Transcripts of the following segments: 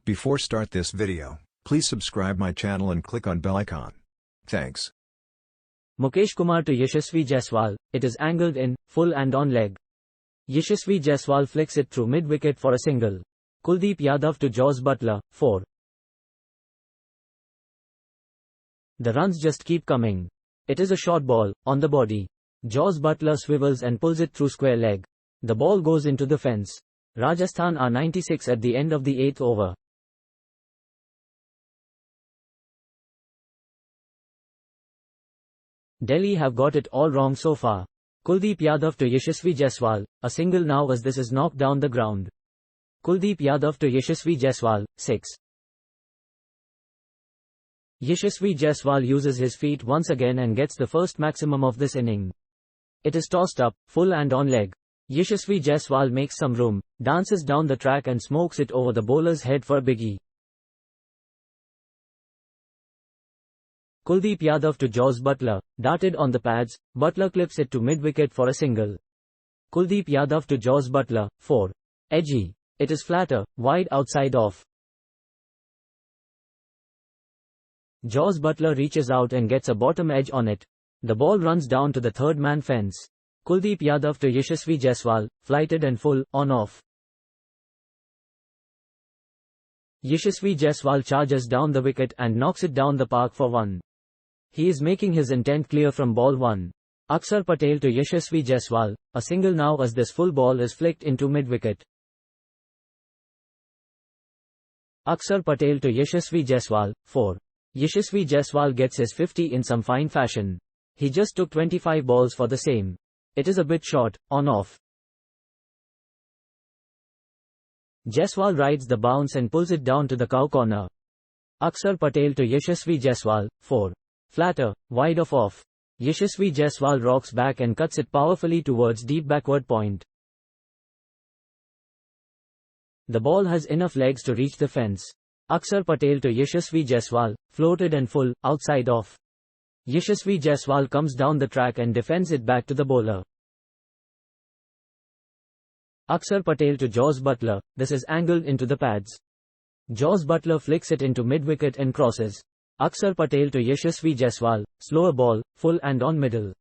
Before start this video, please subscribe my channel and click on bell icon. Thanks. Mukesh Kumar to Yashasvi Jaiswal, it is angled in, full and on leg. Yashasvi Jaiswal flicks it through mid-wicket for a single. Kuldeep Yadav to Jos Buttler, 4. The runs just keep coming. It is a short ball, on the body. Jos Buttler swivels and pulls it through square leg. The ball goes into the fence. Rajasthan are 96 at the end of the 8th over. Delhi have got it all wrong so far. Kuldeep Yadav to Yashasvi Jaiswal, a single now as this is knocked down the ground. Kuldeep Yadav to Yashasvi Jaiswal, 6. Yashasvi Jaiswal uses his feet once again and gets the first maximum of this inning. It is tossed up, full and on leg. Yashasvi Jaiswal makes some room, dances down the track and smokes it over the bowler's head for a biggie. Kuldeep Yadav to Jos Buttler, darted on the pads, Buttler clips it to mid-wicket for a single. Kuldeep Yadav to Jos Buttler, 4. Edgy. It is flatter, wide outside off. Jos Buttler reaches out and gets a bottom edge on it. The ball runs down to the third-man fence. Kuldeep Yadav to Yashasvi Jaiswal, flighted and full, on off. Yashasvi Jaiswal charges down the wicket and knocks it down the park for 1. He is making his intent clear from ball 1. Akshar Patel to Yashasvi Jaiswal, a single now as this full ball is flicked into mid-wicket. Akshar Patel to Yashasvi Jaiswal, 4. Yashasvi Jaiswal gets his 50 in some fine fashion. He just took 25 balls for the same. It is a bit short, on off. Jaiswal rides the bounce and pulls it down to the cow corner. Akshar Patel to Yashasvi Jaiswal, 4. Flatter, wide of off. Yashasvi Jaiswal rocks back and cuts it powerfully towards deep backward point. The ball has enough legs to reach the fence. Akshar Patel to Yashasvi Jaiswal, floated and full, outside off. Yashasvi Jaiswal comes down the track and defends it back to the bowler. Akshar Patel to Jos Buttler, this is angled into the pads. Jos Buttler flicks it into mid-wicket and crosses. Akshar Patel to Yashasvi Jaiswal, slower ball, full and on middle.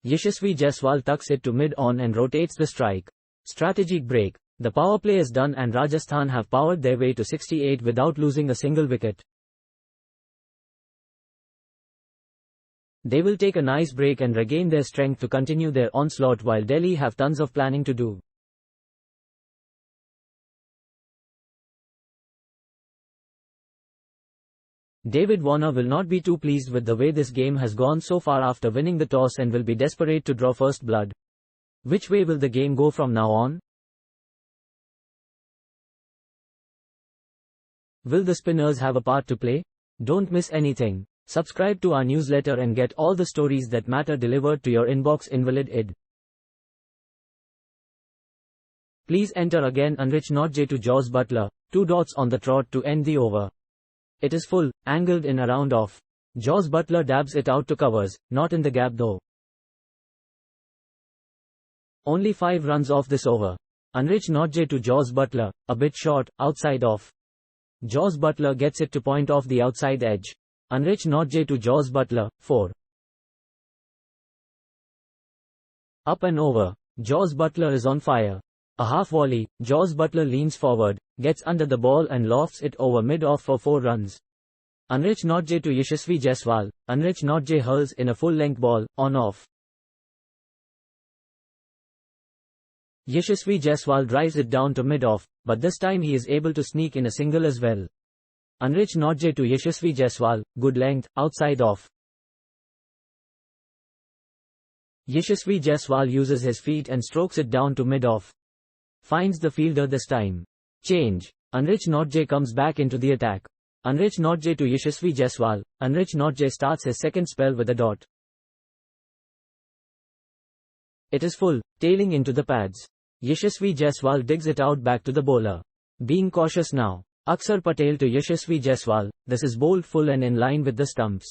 Yashasvi Jaiswal tucks it to mid-on and rotates the strike. Strategic break. The power play is done and Rajasthan have powered their way to 68 without losing a single wicket. They will take a nice break and regain their strength to continue their onslaught while Delhi have tons of planning to do. David Warner will not be too pleased with the way this game has gone so far after winning the toss and will be desperate to draw first blood. Which way will the game go from now on? Will the spinners have a part to play? Don't miss anything. Subscribe to our newsletter and get all the stories that matter delivered to your inbox invalid id. Please enter again Unrich not J to Jos Buttler, 2 dots on the trot to end the over. It is full, angled in around off. Jos Buttler dabs it out to covers, not in the gap though. Only 5 runs off this over. Unrich not J to Jos Buttler, a bit short, outside off. Jos Buttler gets it to point off the outside edge. Unrich not J to Jos Buttler, 4. Up and over. Jos Buttler is on fire. A half volley, Jos Buttler leans forward, gets under the ball and lofts it over mid-off for 4 runs. Unrich not J to Yashasvi Jaiswal, Unrich not J hurls in a full-length ball, on-off. Yashasvi Jaiswal drives it down to mid-off, but this time he is able to sneak in a single as well. Unrich not J to Yashasvi Jaiswal, good length, outside off. Yashasvi Jaiswal uses his feet and strokes it down to mid-off. Finds the fielder this time. Change. Unrich not J comes back into the attack. Unrich not J to Yashasvi Jaiswal, Unrich not J starts his second spell with a dot. It is full, tailing into the pads. Yashasvi Jaiswal digs it out back to the bowler. Being cautious now. Akshar Patel to Yashasvi Jaiswal, this is bowled full and in line with the stumps.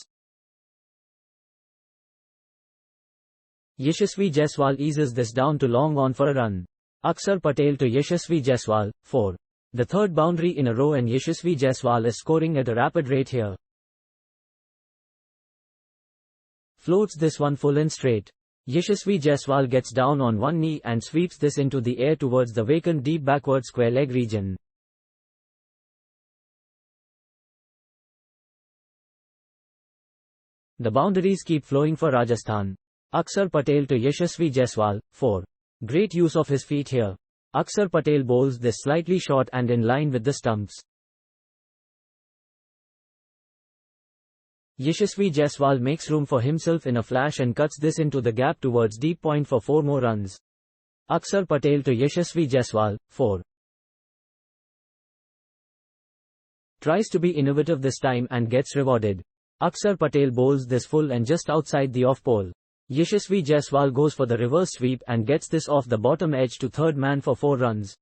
Yashasvi Jaiswal eases this down to long on for a run. Akshar Patel to Yashasvi Jaiswal, 4. The third boundary in a row and Yashasvi Jaiswal is scoring at a rapid rate here. Floats this one full and straight. Yashasvi Jaiswal gets down on one knee and sweeps this into the air towards the vacant deep backward square leg region. The boundaries keep flowing for Rajasthan. Akshar Patel to Yashasvi Jaiswal, 4. Great use of his feet here. Akshar Patel bowls this slightly short and in line with the stumps. Yashasvi Jaiswal makes room for himself in a flash and cuts this into the gap towards deep point for 4 more runs. Akshar Patel to Yashasvi Jaiswal, 4. Tries to be innovative this time and gets rewarded. Akshar Patel bowls this full and just outside the off pole. Yashasvi Jaiswal goes for the reverse sweep and gets this off the bottom edge to third man for 4 runs.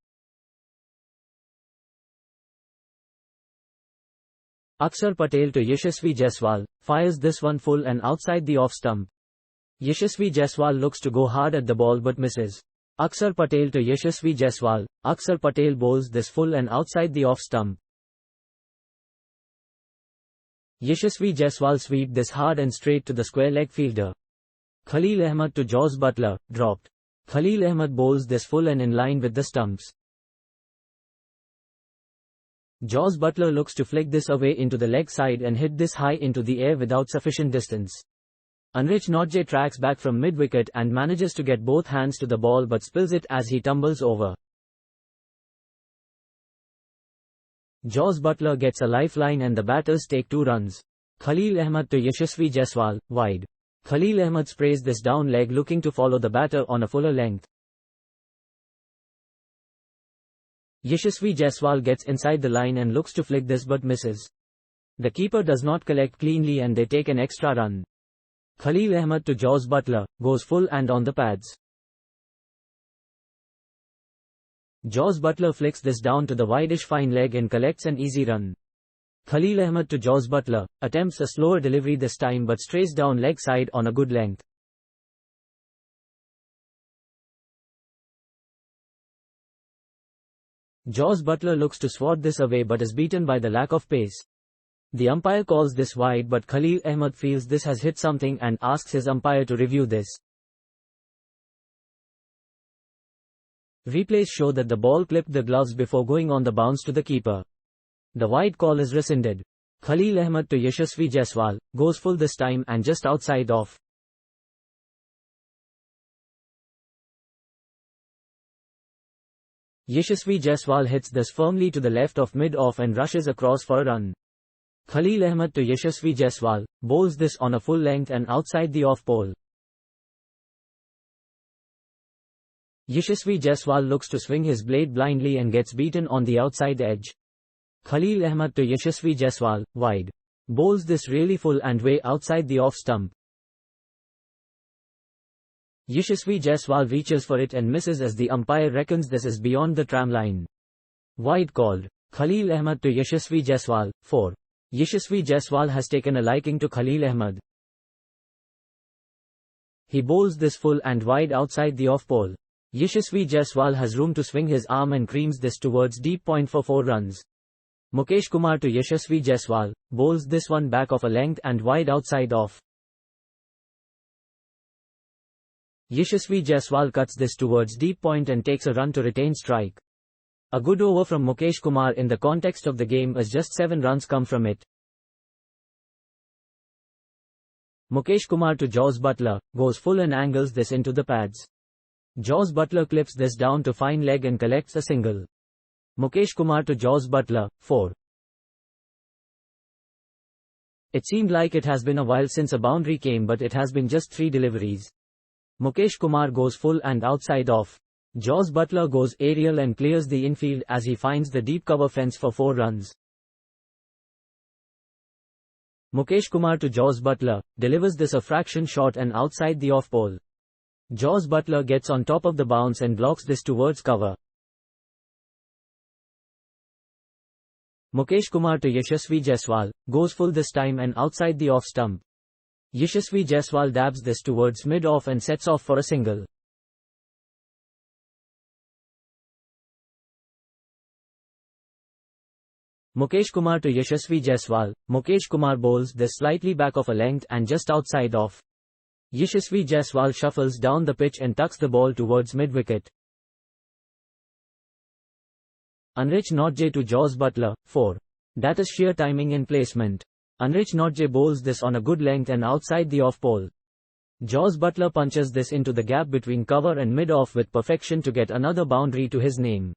Akshar Patel to Yashasvi Jaiswal, fires this one full and outside the off stump. Yashasvi Jaiswal looks to go hard at the ball but misses. Akshar Patel to Yashasvi Jaiswal, Akshar Patel bowls this full and outside the off stump. Yashasvi Jaiswal sweep this hard and straight to the square leg fielder. Khalil Ahmed to Jos Buttler, dropped. Khalil Ahmed bowls this full and in line with the stumps. Jos Buttler looks to flick this away into the leg side and hit this high into the air without sufficient distance. Anrich Notje tracks back from mid-wicket and manages to get both hands to the ball but spills it as he tumbles over. Jos Buttler gets a lifeline and the batters take 2 runs. Khalil Ahmed to Yashasvi Jaiswal, wide. Khalil Ahmed sprays this down leg looking to follow the batter on a fuller length. Yashasvi Jaiswal gets inside the line and looks to flick this but misses. The keeper does not collect cleanly and they take an extra run. Khalil Ahmed to Jos Buttler, goes full and on the pads. Jos Buttler flicks this down to the wideish fine leg and collects an easy run. Khalil Ahmed to Jos Buttler, attempts a slower delivery this time but strays down leg side on a good length. Jos Buttler looks to swat this away but is beaten by the lack of pace. The umpire calls this wide but Khalil Ahmed feels this has hit something and asks his umpire to review this. Replays show that the ball clipped the gloves before going on the bounce to the keeper. The wide call is rescinded. Khalil Ahmed to Yashasvi Jaiswal, goes full this time and just outside off. Yashasvi Jaiswal hits this firmly to the left of mid-off and rushes across for a run. Khalil Ahmed to Yashasvi Jaiswal, bowls this on a full length and outside the off pole. Yashasvi Jaiswal looks to swing his blade blindly and gets beaten on the outside edge. Khalil Ahmed to Yashasvi Jaiswal, wide. Bowls this really full and way outside the off stump. Yashasvi Jaiswal reaches for it and misses as the umpire reckons this is beyond the tram line. Wide called. Khalil Ahmed to Yashasvi Jaiswal, 4. Yashasvi Jaiswal has taken a liking to Khalil Ahmed. He bowls this full and wide outside the off pole. Yashasvi Jaiswal has room to swing his arm and creams this towards deep point for 4 runs. Mukesh Kumar to Yashasvi Jaiswal, bowls this one back of a length and wide outside off. Yashasvi Jaiswal cuts this towards deep point and takes a run to retain strike. A good over from Mukesh Kumar in the context of the game as just 7 runs come from it. Mukesh Kumar to Jos Buttler, goes full and angles this into the pads. Jos Buttler clips this down to fine leg and collects a single. Mukesh Kumar to Jos Buttler, 4. It seemed like it has been a while since a boundary came but it has been just 3 deliveries. Mukesh Kumar goes full and outside off. Jos Buttler goes aerial and clears the infield as he finds the deep cover fence for 4 runs. Mukesh Kumar to Jos Buttler, delivers this a fraction short and outside the off pole. Jos Buttler gets on top of the bounce and blocks this towards cover. Mukesh Kumar to Yashasvi Jaiswal, goes full this time and outside the off stump. Yashasvi Jaiswal dabs this towards mid-off and sets off for a single. Mukesh Kumar to Yashasvi Jaiswal. Mukesh Kumar bowls this slightly back of a length and just outside off. Yashasvi Jaiswal shuffles down the pitch and tucks the ball towards mid-wicket. Unreached not J to Jos Buttler, 4. That is sheer timing and placement. Unreached not J bowls this on a good length and outside the off pole. Jos Buttler punches this into the gap between cover and mid-off with perfection to get another boundary to his name.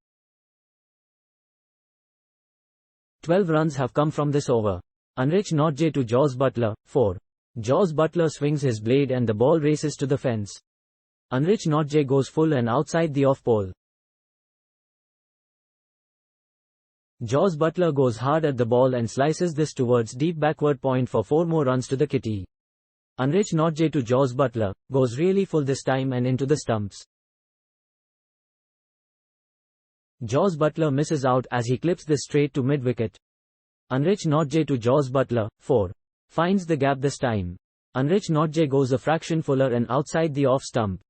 12 runs have come from this over. Unreached not J to Jos Buttler, 4. Jos Buttler swings his blade and the ball races to the fence. Unreached not J goes full and outside the off pole. Jos Buttler goes hard at the ball and slices this towards deep backward point for 4 more runs to the kitty. Unreached not J to Jos Buttler, goes really full this time and into the stumps. Jos Buttler misses out as he clips this straight to mid-wicket. Unreached not J to Jos Buttler, 4. Finds the gap this time. Unreached not J goes a fraction fuller and outside the off stump.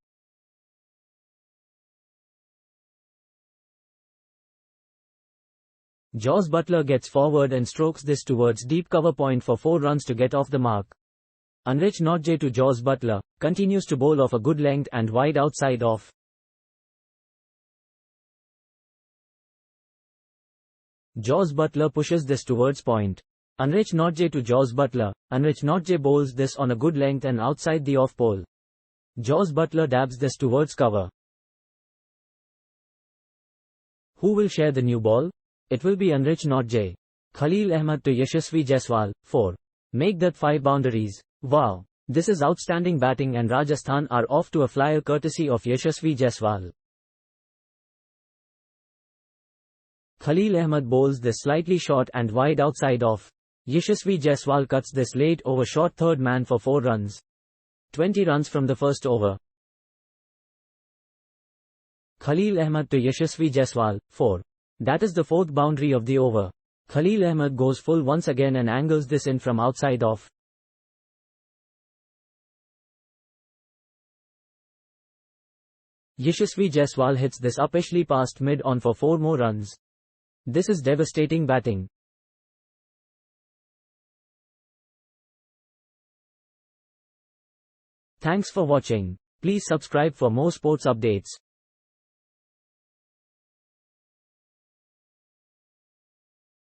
Jos Buttler gets forward and strokes this towards deep cover point for 4 runs to get off the mark. Unreached not J to Jos Buttler, continues to bowl off a good length and wide outside off. Jos Buttler pushes this towards point. Unreached not J to Jos Buttler. Unreached not J bowls this on a good length and outside the off pole. Jos Buttler dabs this towards cover. Who will share the new ball? It will be Unreached not J. Khalil Ahmed to Yashasvi Jaiswal, 4. Make that 5 boundaries. Wow. This is outstanding batting and Rajasthan are off to a flyer courtesy of Yashasvi Jaiswal. Khalil Ahmed bowls this slightly short and wide outside off. Yashasvi Jaiswal cuts this late over short third man for 4 runs. 20 runs from the first over. Khalil Ahmed to Yashasvi Jaiswal, 4. That is the 4th boundary of the over. Khalil Ahmed goes full once again and angles this in from outside off. Yashasvi Jaiswal hits this uppishly past mid-on for 4 more runs. This is devastating batting. Thanks for watching. Please subscribe for more sports updates.